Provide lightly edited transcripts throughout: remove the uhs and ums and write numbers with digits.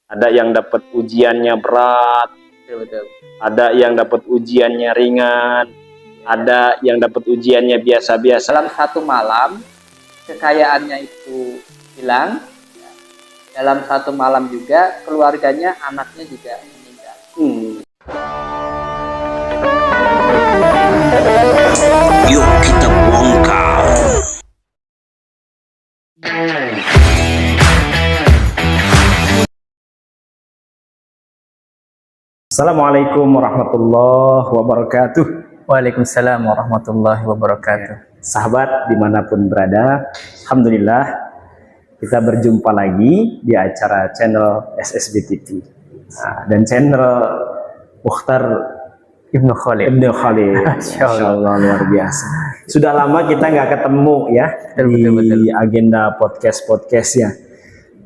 Ada yang dapat ujiannya berat, Betul. ada yang dapat ujiannya ringan, ada yang dapat ujiannya biasa-biasa. Dalam satu malam kekayaannya itu hilang. Dalam satu malam juga keluarganya, anaknya juga meninggal. Yuk kita bongkar. Assalamualaikum warahmatullahi wabarakatuh. Waalaikumsalam warahmatullahi wabarakatuh. Sahabat dimanapun berada, alhamdulillah kita berjumpa lagi di acara channel SSB TV dan channel Mukhtar Ibnu Khalid. Masya Allah, luar biasa. Sudah lama kita nggak ketemu ya Betul. di agenda podcast ya.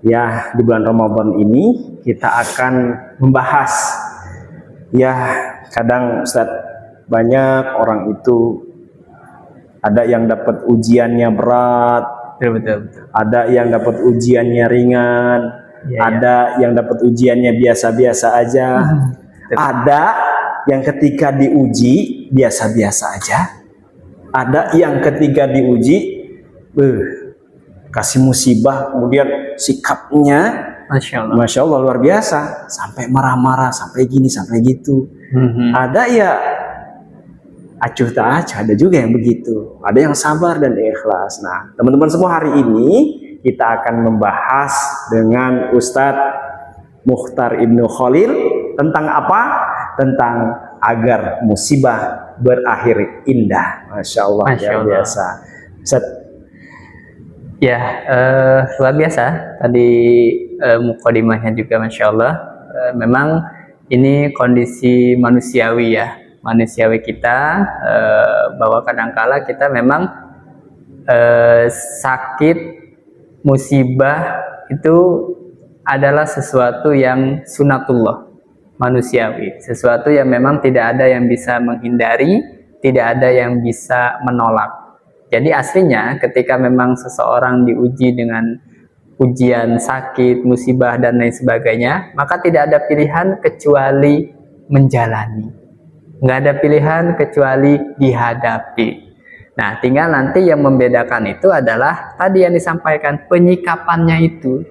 Ya, di bulan Ramadan ini kita akan membahas, ya, kadang Ustaz, banyak orang itu ada yang dapat ujiannya berat, Betul. ada yang dapat ujiannya ringan, ada yang dapat ujiannya biasa-biasa aja, ada yang ketika diuji biasa-biasa aja, ada yang ketika diuji kasih musibah, kemudian sikapnya Masya Allah luar biasa, sampai marah-marah, sampai gini, sampai gitu. Ada ya acuh tak acuh, ada juga yang begitu, ada yang sabar dan ikhlas. Nah, teman-teman semua, hari ini kita akan membahas dengan Ustadz Mukhtar Ibnu Khalid tentang apa? Tentang agar musibah berakhir indah. Masya Allah, luar biasa. Ustadz. Ya, luar biasa. Tadi mukadimahnya juga Masya Allah. Memang ini kondisi manusiawi ya. Manusiawi kita, bahwa kadangkala kita memang sakit, musibah itu adalah sesuatu yang sunatullah, manusiawi, sesuatu yang memang tidak ada yang bisa menghindari, tidak ada yang bisa menolak. Jadi aslinya ketika memang seseorang diuji dengan ujian sakit, musibah dan lain sebagainya, maka tidak ada pilihan kecuali menjalani. Nggak ada pilihan kecuali dihadapi. Nah, tinggal nanti yang membedakan itu adalah tadi yang disampaikan, penyikapannya itu.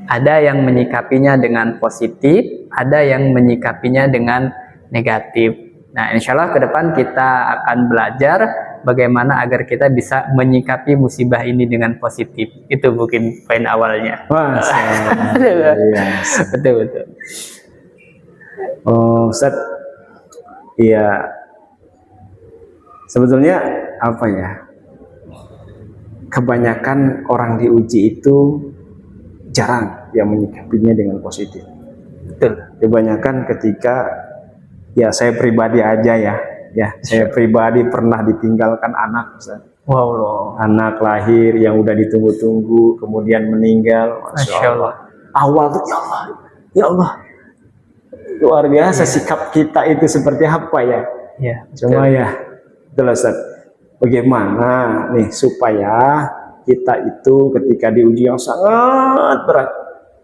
Ada yang menyikapinya dengan positif, ada yang menyikapinya dengan negatif. Nah, insya Allah ke depan kita akan belajar bagaimana agar kita bisa menyikapi musibah ini dengan positif. Itu mungkin poin awalnya. Betul. Oh, Ustaz, iya, sebetulnya apa ya? Kebanyakan orang diuji itu jarang yang menyikapinya dengan positif. Betul. Kebanyakan ketika, ya saya pribadi aja ya, saya pribadi pernah ditinggalkan anak, Ustaz. Wow. Anak lahir yang udah ditunggu-tunggu, kemudian meninggal. Masya Allah. Awal tuh ya Allah, luar biasa sikap kita itu seperti apa ya? Cuma ya, jelas, bagaimana nih supaya kita itu ketika diuji yang sangat berat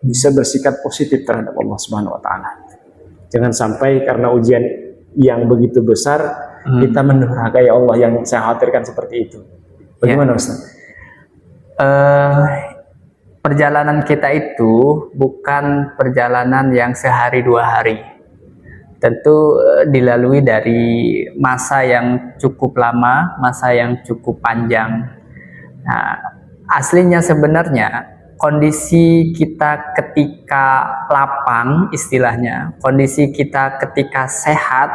bisa bersikap positif terhadap Allah Subhanahu Wa Taala. Jangan sampai karena ujian yang begitu besar kita mendurhakai Allah, yang saya khawatirkan seperti itu. Bagaimana, Ustaz? Perjalanan kita itu bukan perjalanan yang sehari dua hari. Tentu dilalui dari masa yang cukup lama, masa yang cukup panjang. Nah, aslinya sebenarnya kondisi kita ketika lapang, istilahnya, kondisi kita ketika sehat,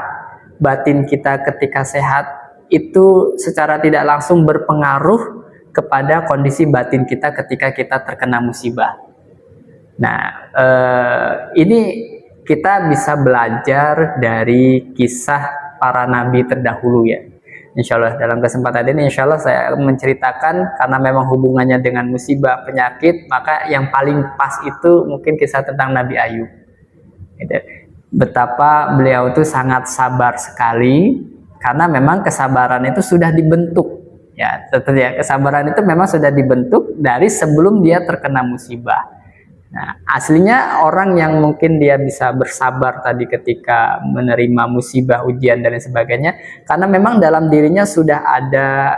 batin kita ketika sehat, itu secara tidak langsung berpengaruh kepada kondisi batin kita ketika kita terkena musibah. Nah, ini kita bisa belajar dari kisah para nabi terdahulu ya. Insya Allah dalam kesempatan ini insya Allah saya menceritakan, karena memang hubungannya dengan musibah, penyakit, maka yang paling pas itu mungkin kisah tentang Nabi Ayub. Betapa beliau itu sangat sabar sekali, karena memang kesabaran itu sudah dibentuk. Ya, tentunya kesabaran itu memang sudah dibentuk dari sebelum dia terkena musibah. Nah, aslinya orang yang mungkin dia bisa bersabar tadi ketika menerima musibah, ujian dan lain sebagainya, karena memang dalam dirinya sudah ada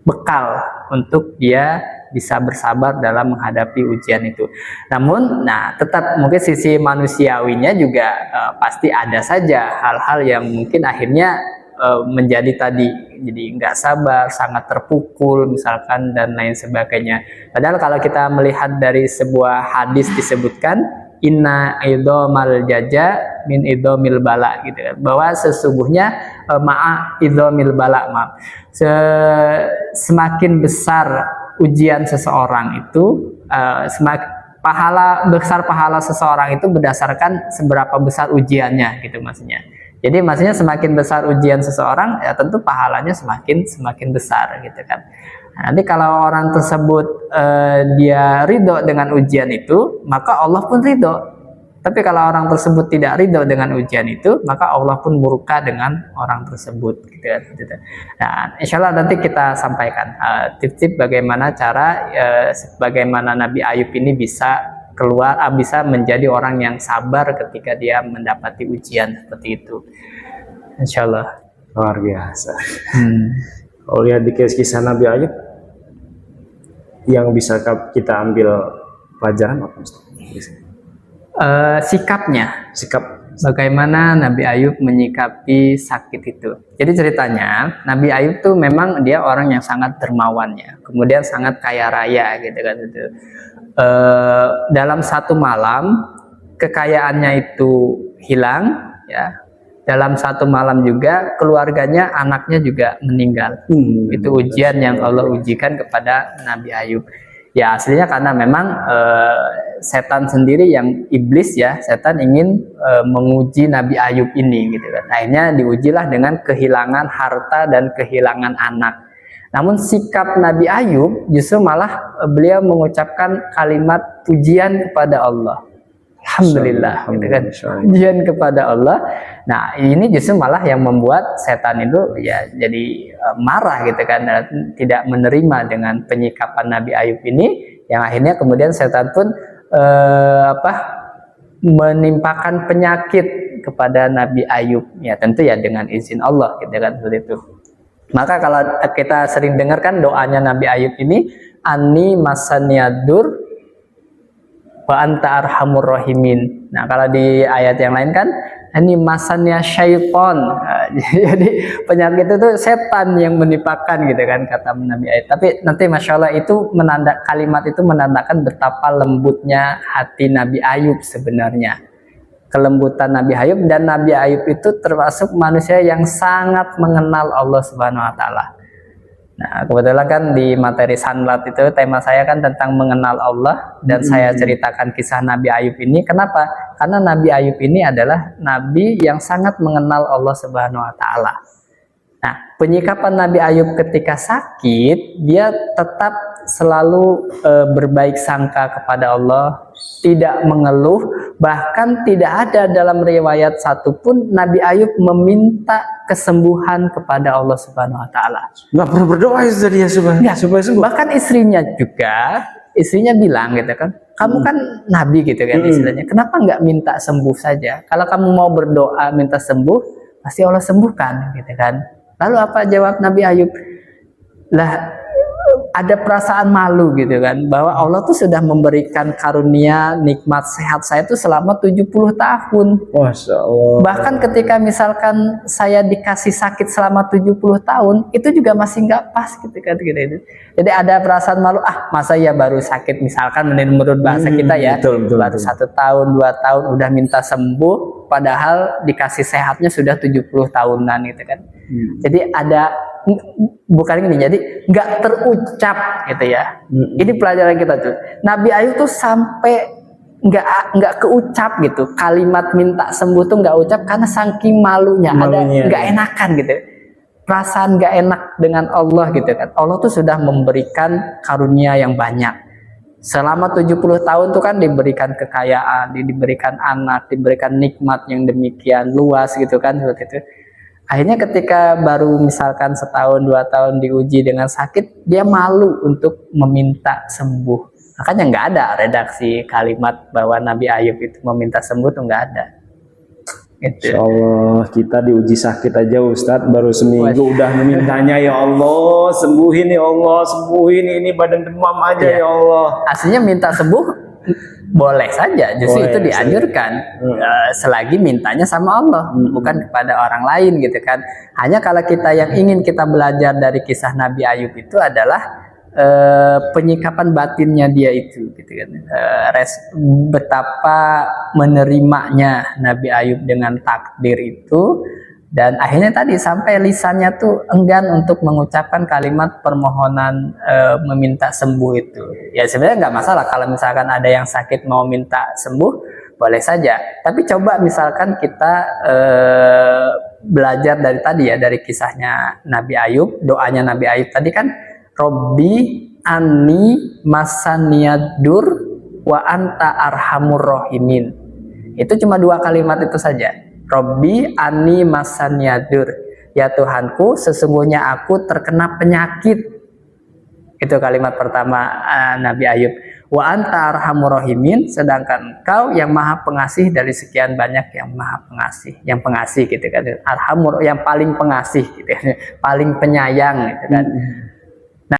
bekal untuk dia bisa bersabar dalam menghadapi ujian itu. Namun, tetap mungkin sisi manusiawinya juga pasti ada saja hal-hal yang mungkin akhirnya menjadi tadi jadi nggak sabar, sangat terpukul misalkan dan lain sebagainya. Padahal kalau kita melihat dari sebuah hadis disebutkan inna idhomal jaja min idhomil bala gitu kan, bahwa sesungguhnya ma'a idhomil bala, maaf, semakin besar ujian seseorang itu semakin pahala seseorang itu berdasarkan seberapa besar ujiannya gitu maksudnya. Jadi maksudnya semakin besar ujian seseorang, ya tentu pahalanya semakin besar gitu kan. Nah, nanti kalau orang tersebut dia ridho dengan ujian itu, maka Allah pun ridho. Tapi kalau orang tersebut tidak ridho dengan ujian itu, maka Allah pun murka dengan orang tersebut gitu kan. Nah, insya Allah nanti kita sampaikan tip-tip bagaimana cara bagaimana Nabi Ayub ini bisa keluar, bisa menjadi orang yang sabar ketika dia mendapati ujian seperti itu. Insya Allah. Luar biasa. Kalau lihat di kisah Nabi Ayub, yang bisa kita ambil pelajaran apa? Sikapnya. Sikap. Bagaimana Nabi Ayub menyikapi sakit itu. Jadi ceritanya Nabi Ayub tuh memang dia orang yang sangat dermawan ya, kemudian sangat kaya raya gitu kan itu. Dalam satu malam kekayaannya itu hilang ya. Dalam satu malam juga keluarganya, anaknya juga meninggal. Itu ujian yang Allah ujikan kepada Nabi Ayub. Ya aslinya karena memang setan sendiri yang iblis ya, setan ingin menguji Nabi Ayub ini gitu kan. Akhirnya diujilah dengan kehilangan harta dan kehilangan anak. Namun sikap Nabi Ayub justru malah beliau mengucapkan kalimat pujian kepada Allah. Alhamdulillah, gitu kan. Pujian kepada Allah. Nah, ini justru malah yang membuat setan itu ya jadi marah gitu kan, tidak menerima dengan penyikapan Nabi Ayub ini, yang akhirnya kemudian setan pun menimpakan penyakit kepada Nabi Ayub. Ya tentu ya dengan izin Allah gitu kan, seperti itu. Maka kalau kita sering dengarkan doanya Nabi Ayub ini, Ani masaniyadur wa anta arhamur rahimin. Nah kalau di ayat yang lain kan, Ani masanya syaiton. Jadi penyakit itu setan yang menimpakan gitu kan, kata Nabi Ayub. Tapi nanti Masya Allah itu kalimat itu menandakan betapa lembutnya hati Nabi Ayub sebenarnya. Kelembutan Nabi Ayub, dan Nabi Ayub itu termasuk manusia yang sangat mengenal Allah Subhanahu wa taala. Nah, kebetulan kan di materi Sanlat itu tema saya kan tentang mengenal Allah, dan saya ceritakan kisah Nabi Ayub ini. Kenapa? Karena Nabi Ayub ini adalah nabi yang sangat mengenal Allah Subhanahu wa taala. Nah, penyikapan Nabi Ayub ketika sakit, dia tetap selalu berbaik sangka kepada Allah, tidak mengeluh, bahkan tidak ada dalam riwayat satupun Nabi Ayub meminta kesembuhan kepada Allah Subhanahu wa taala. Nggak pernah berdoa dia supaya sembuh. Bahkan istrinya bilang gitu kan, kamu kan nabi gitu kan istilahnya, kenapa nggak minta sembuh saja? Kalau kamu mau berdoa minta sembuh, pasti Allah sembuhkan gitu kan. Lalu apa jawab Nabi Ayub? Lah, ada perasaan malu gitu kan, bahwa Allah tuh sudah memberikan karunia nikmat sehat saya itu selama 70 tahun. Masya Allah. Bahkan ketika misalkan saya dikasih sakit selama 70 tahun, itu juga masih nggak pas gitu kan gitu. Jadi ada perasaan malu, masa ya baru sakit misalkan menurut bahasa kita ya, betul, baru 1 tahun 2 tahun udah minta sembuh, padahal dikasih sehatnya sudah 70 tahunan gitu kan. Jadi ada bukan ini, jadi nggak terucap gitu ya. Ini pelajaran kita tuh. Nabi Ayub tuh sampai nggak keucap gitu, kalimat minta sembuh tuh nggak ucap karena saking malunya. Ada nggak enakan gitu, perasaan nggak enak dengan Allah gitu kan. Allah tuh sudah memberikan karunia yang banyak. Selama 70 tahun tuh kan diberikan kekayaan, diberikan anak, diberikan nikmat yang demikian luas gitu kan, seperti itu. Akhirnya ketika baru misalkan 1 tahun 2 tahun diuji dengan sakit, dia malu untuk meminta sembuh. Makanya nggak ada redaksi kalimat bahwa Nabi Ayub itu meminta sembuh tuh nggak ada. Gitu. Insya Allah kita diuji sakit aja Ustadz, baru seminggu udah mintanya, ya Allah sembuhin, ya Allah sembuhin, ini badan demam aja ya Allah. Aslinya minta sembuh boleh saja, justru Boleh, itu dianjurkan selagi mintanya sama Allah, bukan kepada orang lain gitu kan. Hanya kalau kita yang ingin kita belajar dari kisah Nabi Ayub itu adalah penyikapan batinnya dia itu gitu kan, betapa menerimanya Nabi Ayub dengan takdir itu, dan akhirnya tadi sampai lisannya tuh enggan untuk mengucapkan kalimat permohonan meminta sembuh itu. Ya sebenarnya nggak masalah kalau misalkan ada yang sakit mau minta sembuh, boleh saja. Tapi coba misalkan kita belajar dari tadi ya, dari kisahnya Nabi Ayub, doanya Nabi Ayub tadi kan, Robbi anni masaniyadur wa anta arhamur rahimin. Itu cuma 2 kalimat itu saja. Robbi anni masaniyadur, ya Tuhanku sesungguhnya aku terkena penyakit. Itu kalimat pertama Nabi Ayub. Wa anta arhamur rahimin, sedangkan engkau yang maha pengasih dari sekian banyak yang maha pengasih, yang pengasih gitu kan. Arhamur yang paling pengasih gitu kan, paling penyayang gitu kan.